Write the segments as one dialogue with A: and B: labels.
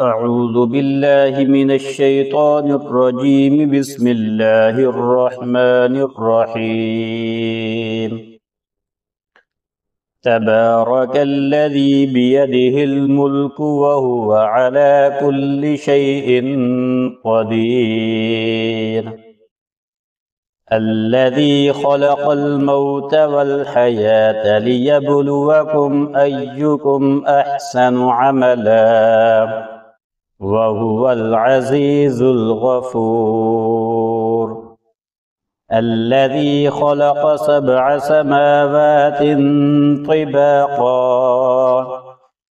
A: أعوذ بالله من الشيطان الرجيم. بسم الله الرحمن الرحيم. تبارك الذي بيده الملك وهو على كل شيء قدير. الذي خلق الموت والحياة ليبلوكم أيكم أحسن عملا وهو العزيز الغفور. الذي خلق 7 سماوات طباقا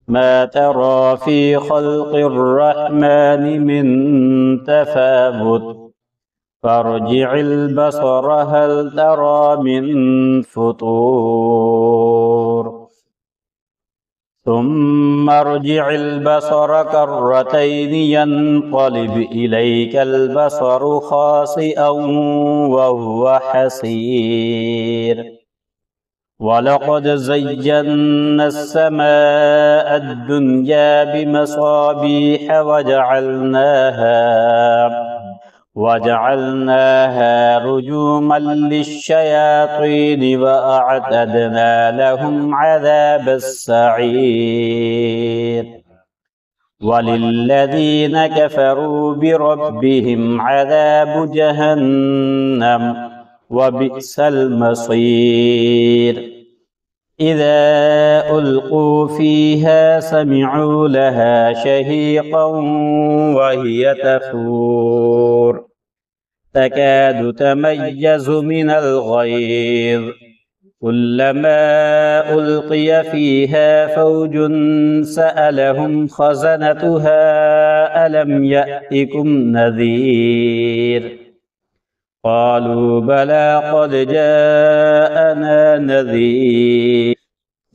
A: ما ترى في خلق الرحمن من تفاوت فارجع البصر هل ترى من فطور ثم ارجع البصر كرتين ينقلب إليك البصر خاسئا وهو حسير. ولقد زينا السماء الدنيا بمصابيح وجعلناها رجوما للشياطين وأعتدنا لهم عذاب السعير. وللذين كفروا بربهم عذاب جهنم وبئس المصير. إذا ألقوا فيها سمعوا لها شهيقا وهي تفور تكاد تميز من الغيظ كلما ألقي فيها فوج سألهم خزنتها ألم يأتكم نذير قالوا بلى قد جاءنا نذير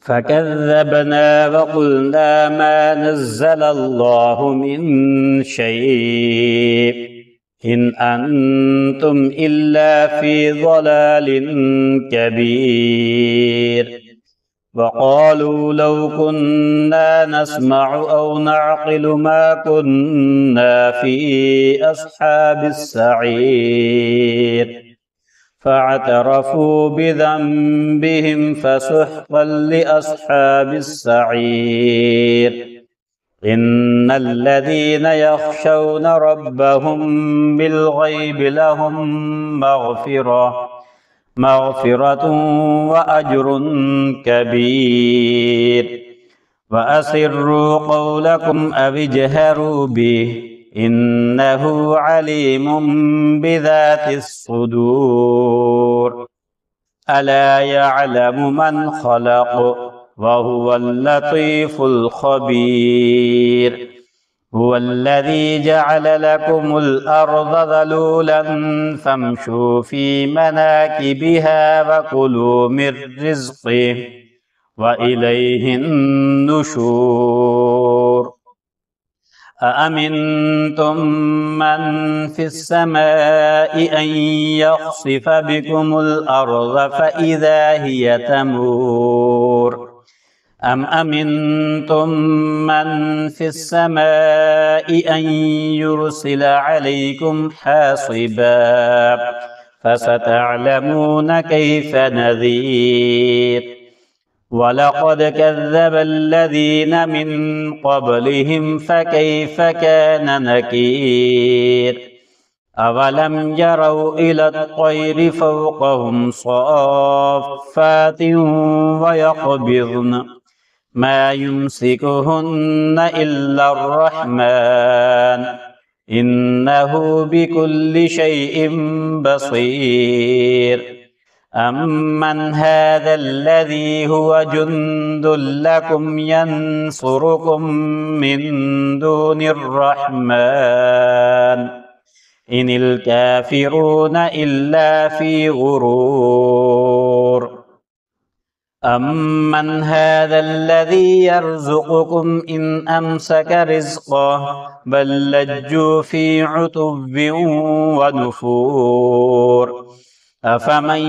A: فكذبنا وقلنا ما نزل الله من شيء إن أنتم إلا في ضلال كبير. وقالوا لو كنا نسمع أو نعقل ما كنا في أصحاب السعير فاعترفوا بذنبهم فسحقا لأصحاب السعير. إن الذين يخشون ربهم بالغيب لهم مغفرة وأجر كبير. وأسروا قولكم أو اجهروا به إنه عليم بذات الصدور. ألا يعلم من خلق وهو اللطيف الخبير. هو الذي جعل لكم الأرض ذلولا فامشوا في مناكبها وكلوا من رزقه وإليه النشور. أأمنتم من في السماء أن يخسف بكم الأرض فإذا هي تمور أم أمنتم من في السماء أن يرسل عليكم حاصبا فستعلمون كيف نذير. ولقد كذب الذين من قبلهم فكيف كان نكير. أولم يروا إلى الطير فوقهم صافات ويقبضن ما يمسكهن إلا الرحمن إنه بكل شيء بصير. أمن هذا الذي هو جند لكم ينصركم من دون الرحمن إن الكافرون إلا في غرور. أمن هذا الذي يرزقكم إن أمسك رزقه بل لجوا في عتب ونفور. أفمن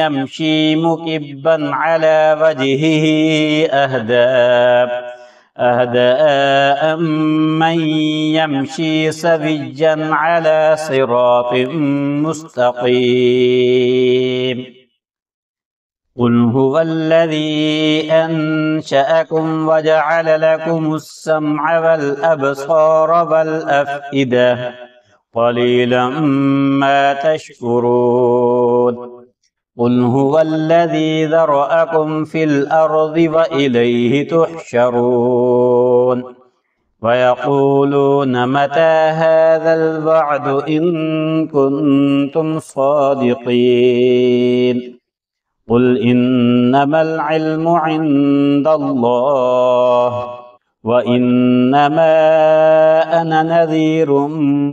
A: يمشي مكبا على وجهه أهدى أهدى أمن يمشي سويا على صراط مستقيم قل هو الذي أنشأكم وجعل لكم السمع والأبصار والأفئدة قليلا ما تشكرون قل هو الذي ذرأكم في الأرض وإليه تحشرون ويقولون متى هذا الوعد إن كنتم صادقين قل إنما العلم عند الله وإنما أنا نذير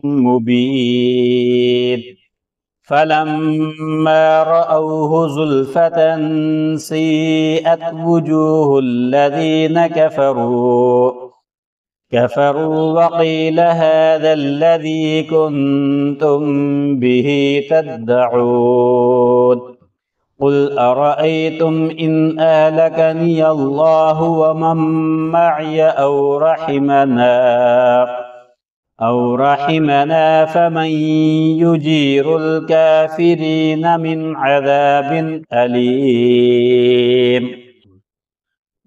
A: مبين فلما رأوه زلفة سيئت وجوه الذين كفروا وقيل هذا الذي كنتم به تدعون قل أرأيتم إن أهلكني الله ومن معي أو رحمنا فمن يجير الكافرين من عذاب أليم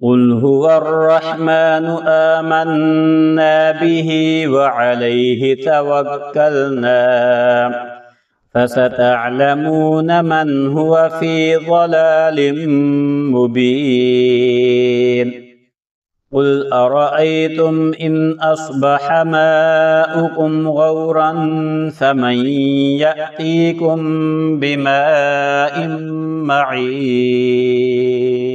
A: قل هو الرحمن آمنا به وعليه توكلنا فستعلمون من هو في ضلال مبين قل أرأيتم إن أصبح ماؤكم غورا فمن يأتيكم بماء معين